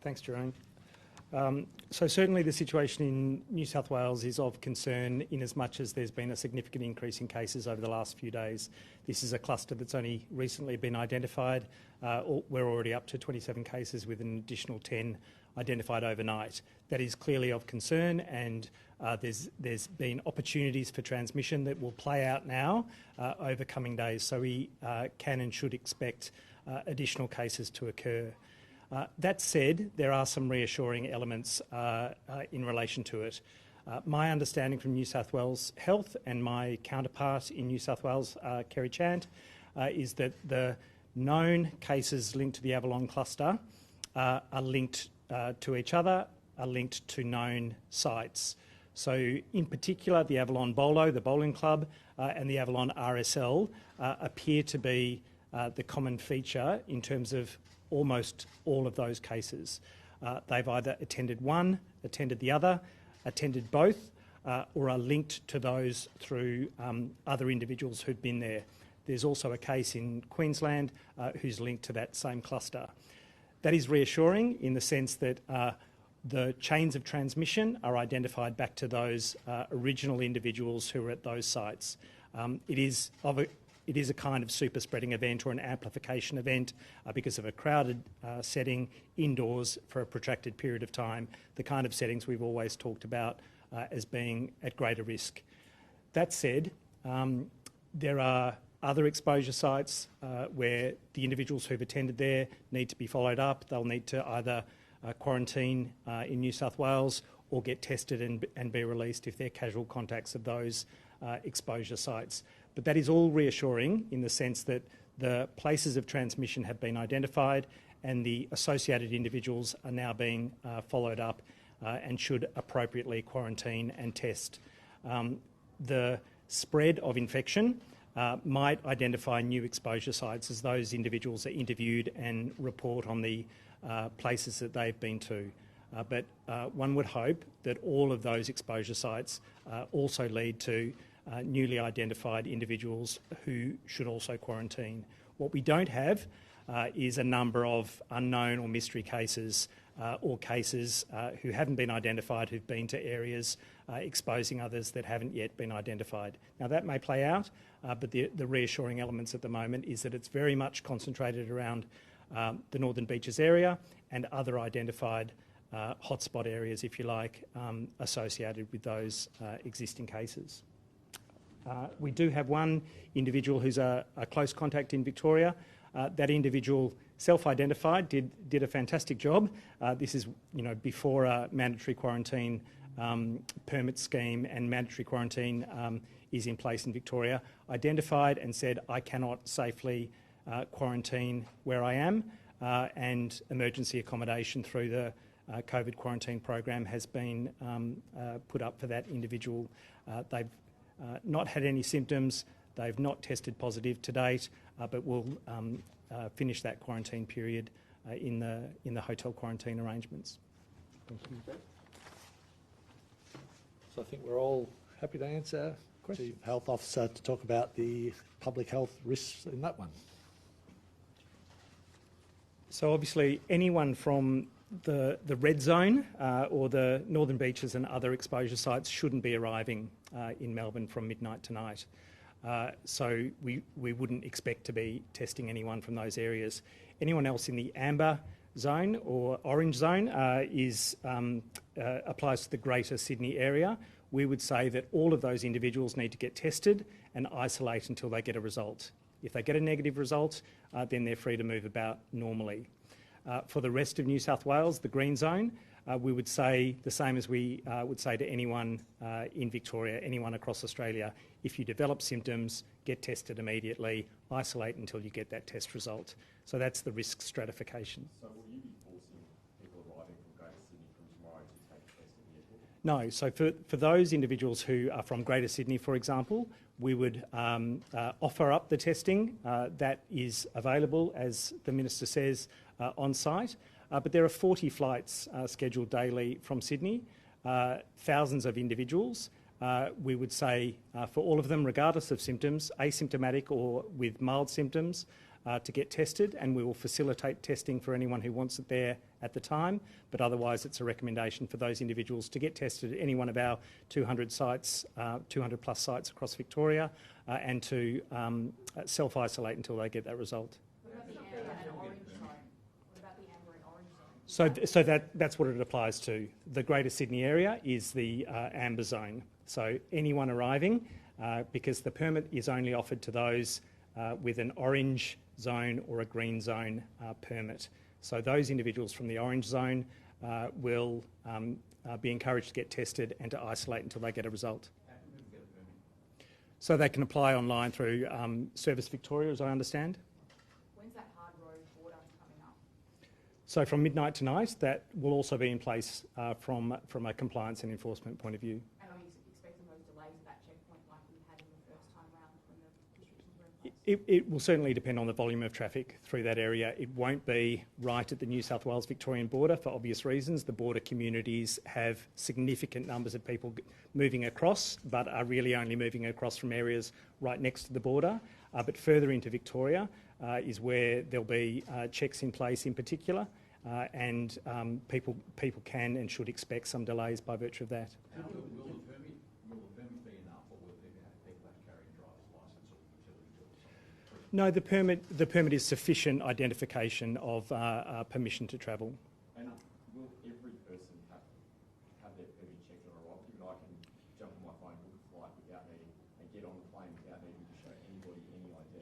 Thanks, Jerome. So certainly the situation in New South Wales is of concern in as much as there's been a significant increase in cases over the last few days. This is a cluster that's only recently been identified. We're already up to 27 cases with an additional 10 identified overnight. That is clearly of concern, and there's been opportunities for transmission that will play out now over coming days. So we can and should expect additional cases to occur. That said, there are some reassuring elements in relation to it. My understanding from New South Wales Health and my counterpart in New South Wales, Kerry Chant, is that the known cases linked to the Avalon cluster are linked to each other, are linked to known sites. So in particular, the Avalon Bolo, the bowling club, and the Avalon RSL appear to be the common feature in terms of almost all of those cases. They've either attended one, attended the other, attended both, or are linked to those through other individuals who've been there. There's also a case in Queensland who's linked to that same cluster. That is reassuring in the sense that the chains of transmission are identified back to those original individuals who were at those sites. It is a kind of super spreading event or an amplification event because of a crowded setting indoors for a protracted period of time, the kind of settings we've always talked about as being at greater risk. That said, there are other exposure sites where the individuals who've attended there need to be followed up. They'll need to either quarantine in New South Wales or get tested and be released if they're casual contacts of those exposure sites. But that is all reassuring in the sense that the places of transmission have been identified and the associated individuals are now being followed up and should appropriately quarantine and test. The spread of infection might identify new exposure sites as those individuals are interviewed and report on the places that they've been to. But one would hope that all of those exposure sites also lead to newly identified individuals who should also quarantine. What we don't have is a number of unknown or mystery cases or cases who haven't been identified who've been to areas exposing others that haven't yet been identified. Now that may play out, but the reassuring elements at the moment is that it's very much concentrated around the Northern Beaches area and other identified hotspot areas, if you like, associated with those existing cases. We do have one individual who's a close contact in Victoria. That individual self-identified, did a fantastic job. This is, before a mandatory quarantine permit scheme and mandatory quarantine is in place in Victoria. Identified and said, I cannot safely quarantine where I am, and emergency accommodation through the COVID quarantine program has been put up for that individual. They've not had any symptoms, they've not tested positive to date, but will finish that quarantine period in the hotel quarantine arrangements. Thank you. So I think we're all happy to answer Chief Health Officer to talk about the public health risks in that one. So obviously anyone from the red zone or the Northern Beaches and other exposure sites shouldn't be arriving in Melbourne from midnight tonight. So we wouldn't expect to be testing anyone from those areas. Anyone else in the amber zone or orange zone applies to the Greater Sydney area. We would say that all of those individuals need to get tested and isolate until they get a result. If they get a negative result, then they're free to move about normally. For the rest of New South Wales, the green zone, we would say the same as we would say to anyone in Victoria, anyone across Australia. If you develop symptoms, get tested immediately, isolate until you get that test result. So that's the risk stratification. So will you be forcing people arriving from Greater Sydney from tomorrow to take a test at the airport? No. So for those individuals who are from Greater Sydney, for example, we would offer up the testing that is available, as the Minister says, on site. But there are 40 flights scheduled daily from Sydney, thousands of individuals. We would say for all of them, regardless of symptoms, asymptomatic or with mild symptoms, to get tested, and we will facilitate testing for anyone who wants it there at the time. But otherwise, it's a recommendation for those individuals to get tested at any one of our 200 sites, 200 plus sites across Victoria, and to self-isolate until they get that result. What about the amber and orange zone? What about the amber and orange zone? So that's what it applies to. The Greater Sydney area is the amber zone. So anyone arriving, because the permit is only offered to those with an orange zone or a green zone permit. So those individuals from the orange zone will be encouraged to get tested and to isolate until they get a result. So they can apply online through Service Victoria, as I understand. When's that hard road border coming up? So from midnight tonight, that will also be in place from a compliance and enforcement point of view. And are you expecting those delays at that checkpoint like we had in the first time round when the restrictions were in place? It will certainly depend on the volume of traffic through that area. It won't be right at the New South Wales-Victorian border for obvious reasons. The border communities have significant numbers of people moving across, but are really only moving across from areas right next to the border. But further into Victoria is where there'll be checks in place in particular, and people can and should expect some delays by virtue of that. Will the permit be enough, or will people have to carry a driver's licence or utility bill or something? No, the permit is sufficient identification of permission to travel. And will every person have their permit checked on arrival? Given I can jump on my phone, book a flight without needing, and get on the plane without needing to show anybody any ID,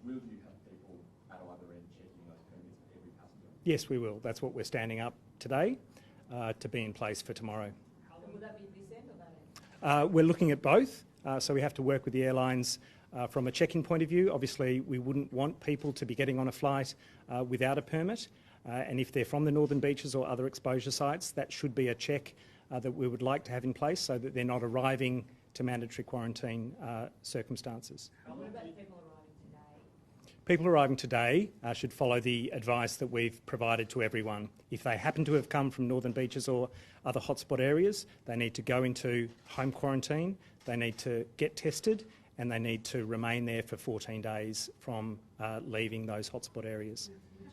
will you have people at either end checking those permits for every passenger? Yes, we will. That's what we're standing up today to be in place for tomorrow. Will that be this end or that end? We're looking at both, so we have to work with the airlines from a check-in point of view. Obviously, we wouldn't want people to be getting on a flight without a permit, and if they're from the Northern Beaches or other exposure sites, that should be a check that we would like to have in place so that they're not arriving to mandatory quarantine circumstances. What about people arriving today? People arriving today should follow the advice that we've provided to everyone. If they happen to have come from Northern Beaches or other hotspot areas, they need to go into home quarantine, they need to get tested, and they need to remain there for 14 days from leaving those hotspot areas. Would you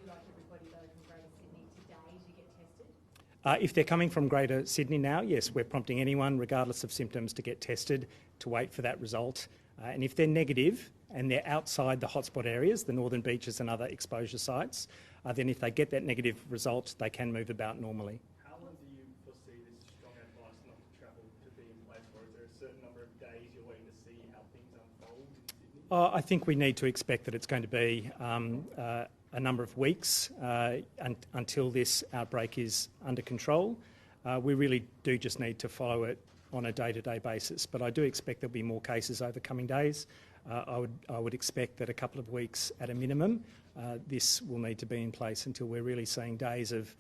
like everybody though from Greater Sydney today to get tested? If they're coming from Greater Sydney now, yes, we're prompting anyone, regardless of symptoms, to get tested, to wait for that result. And if they're negative and they're outside the hotspot areas, the Northern Beaches and other exposure sites, then if they get that negative result, they can move about normally. How long do you foresee this strong advice not to travel to be in place for? Is there a certain number of days you're waiting to see how things unfold in Sydney? I think we need to expect that it's going to be a number of weeks until this outbreak is under control. We really do just need to follow it on a day-to-day basis, but I do expect there'll be more cases over coming days. I would expect that a couple of weeks at a minimum, this will need to be in place until we're really seeing days of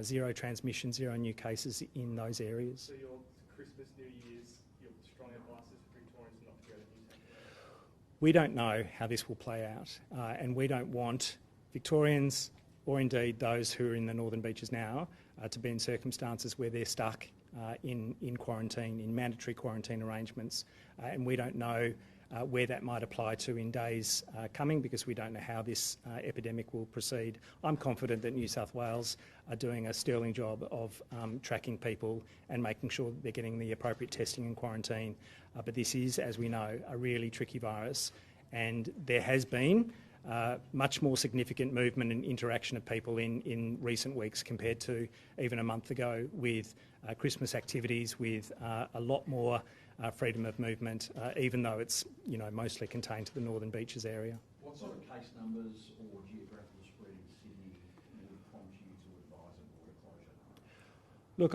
zero transmission, zero new cases in those areas. So your Christmas, New Year's, your strong advice is for Victorians not to go to New South Wales? We don't know how this will play out, and we don't want Victorians, or indeed those who are in the Northern Beaches now, to be in circumstances where they're stuck in quarantine, in mandatory quarantine arrangements, and we don't know where that might apply to in days coming, because we don't know how this epidemic will proceed. I'm confident that New South Wales are doing a sterling job of tracking people and making sure that they're getting the appropriate testing and quarantine. But this is, as we know, a really tricky virus, and there has been much more significant movement and interaction of people in recent weeks compared to even a month ago, with Christmas activities, with a lot more freedom of movement, even though it's mostly contained to the Northern Beaches area. What sort of case numbers or geographical spread in Sydney would prompt you to advise a border closure? Look,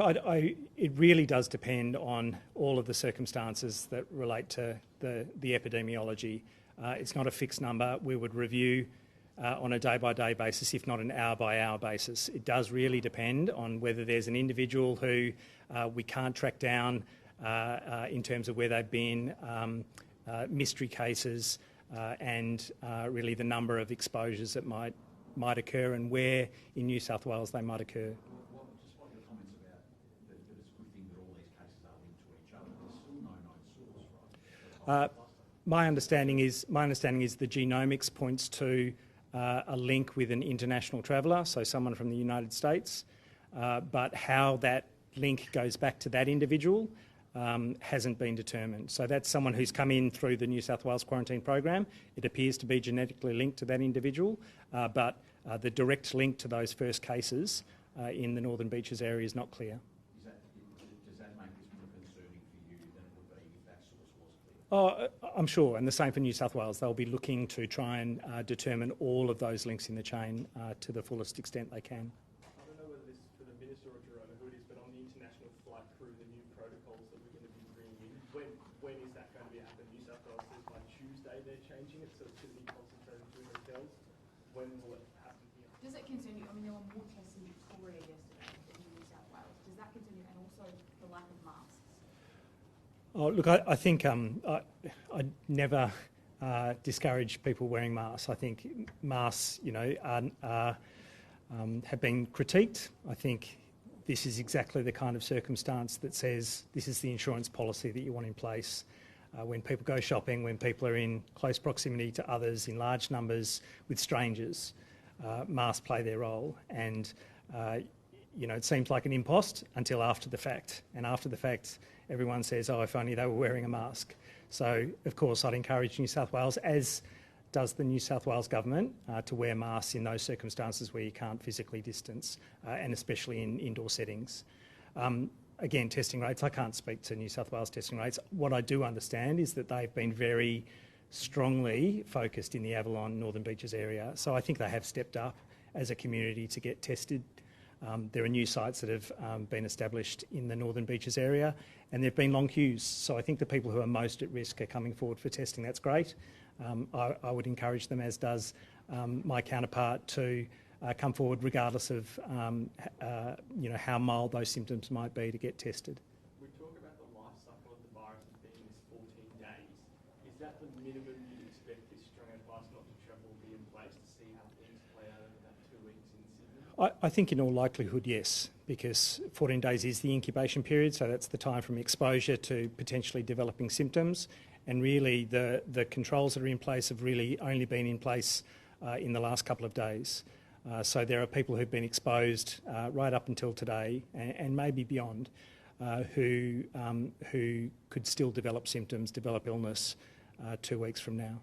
it really does depend on all of the circumstances that relate to the epidemiology. It's not a fixed number. We would review on a day-by-day basis, if not an hour-by-hour basis. It does really depend on whether there's an individual who we can't track down in terms of where they've been, mystery cases, and really the number of exposures that might occur and where in New South Wales they might occur. Just like your comments about that it's a good thing that all these cases are linked to each other, there's still no known source, right? My understanding is the genomics points to a link with an international traveller, so someone from the United States, but how that link goes back to that individual hasn't been determined. So that's someone who's come in through the New South Wales quarantine program. It appears to be genetically linked to that individual, but the direct link to those first cases in the Northern Beaches area is not clear. Does that make this more concerning for you than it would be if that source was clear? Oh, I'm sure, and the same for New South Wales. They'll be looking to try and determine all of those links in the chain to the fullest extent they can. I don't know whether this is for the Minister or Jerome who it is, but on the international flight crew, the new protocols that we're going to be bringing in, when is that going to be happening? New South Wales says by Tuesday they're changing it, so it's going to be concentrated to hotels. When will it happen here? Does it concern you? I mean, there were more tests in Victoria yesterday than in New South Wales. Does that continue? And also the lack of masks? Oh, look, I think I never discourage people wearing masks. I think masks, have been critiqued. I think this is exactly the kind of circumstance that says this is the insurance policy that you want in place. When people go shopping, when people are in close proximity to others in large numbers with strangers, masks play their role. And, it seems like an impost until after the fact. And after the fact, everyone says, oh, if only they were wearing a mask. So, of course, I'd encourage New South Wales, as does the New South Wales government, to wear masks in those circumstances where you can't physically distance, and especially in indoor settings. Again, testing rates, I can't speak to New South Wales testing rates. What I do understand is that they've been very strongly focused in the Avalon, Northern Beaches area. So I think they have stepped up as a community to get tested. There are new sites that have been established in the Northern Beaches area, and there have been long queues. So I think the people who are most at risk are coming forward for testing. That's great. I would encourage them, as does my counterpart, to come forward regardless of how mild those symptoms might be, to get tested. We talk about the life cycle of the virus as being this 14 days. Is that the minimum you'd expect this strong advice not to travel will be in place to see how things play out over that 2 weeks in Sydney? I think in all likelihood, yes, because 14 days is the incubation period, so that's the time from exposure to potentially developing symptoms. And really the controls that are in place have really only been in place in the last couple of days. So there are people who've been exposed right up until today and maybe beyond who could still develop symptoms, develop illness 2 weeks from now.